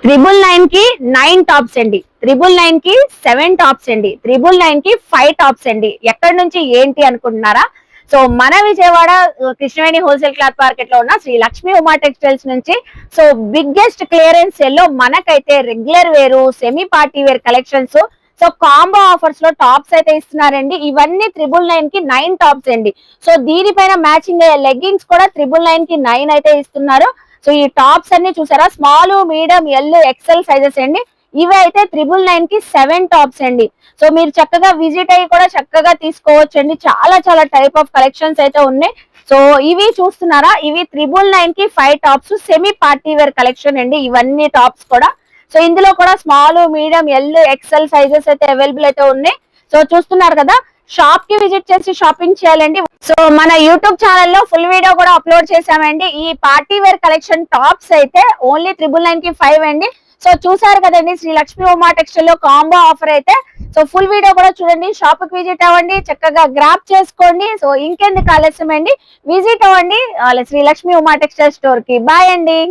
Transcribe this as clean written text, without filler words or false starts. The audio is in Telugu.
999 కి 9 టాప్స్ అండి, 999 కి 7 టాప్స్ అండి, 999 కి 5 టాప్స్ అండి. ఎక్కడి నుంచి ఏంటి అనుకుంటున్నారా? సో మన Vijayawada Krishnaveni wholesale cloth market లో ఉన్న శ్రీ లక్ష్మీ ఉమా టెక్స్టైల్స్ నుంచి సో బిగ్గెస్ట్ క్లియరెన్స్ సేల్ లో మనకైతే regular wear, semi party wear collections, so combo offers లో టాప్స్ అయితే ఇస్తున్నారండి. ఇవన్నీ 999 కి 9 టాప్స్ అండి. సో దీనిపైన మ్యాచింగ్ అయ్యే లెగ్గింగ్స్ కూడా 999 కి 9 అయితే ఇస్తున్నారు. సో ఈ టాప్స్ అన్ని చూసారా, small, medium, L, XL sizes అండి. ఇవి అయితే 999 కి 7 టాప్స్ అండి. సో మీరు చక్కగా విజిట్ అయ్యి కూడా చక్కగా తీసుకోవచ్చు అండి. చాలా చాలా టైప్ ఆఫ్ కలెక్షన్స్ అయితే ఉన్నాయి. సో ఇవి చూస్తున్నారా, ఇవి 999 కి 5 tops semi party wear collection అండి. ఇవన్నీ టాప్స్ కూడా సో ఇందులో కూడా small, medium, L, XL sizes అయితే అవైలబుల్ అయితే ఉన్నాయి. సో చూస్తున్నారు కదా, షాప్ కి విజిట్ చేసి షాపింగ్ చేయాలండి. సో మన యూట్యూబ్ ఛానల్లో ఫుల్ వీడియో కూడా అప్లోడ్ చేసామండి. ఈ పార్టీ వేర్ కలెక్షన్ టాప్స్ అయితే ఓన్లీ 999 కి 5 అండి. సో చూసారు కదండి, శ్రీ లక్ష్మీ ఉమా టెక్స్టైల్ లో కాంబో ఆఫర్ అయితే. సో ఫుల్ వీడియో కూడా చూడండి, షాప్ కి విజిట్ అవ్వండి, చక్కగా గ్రాప్ చేసుకోండి. సో ఇంకెందుకు ఆలస్యం అండి, విజిట్ అవ్వండి శ్రీ లక్ష్మీ ఉమా టెక్స్టైల్ స్టోర్ కి. బాయ్ అండి.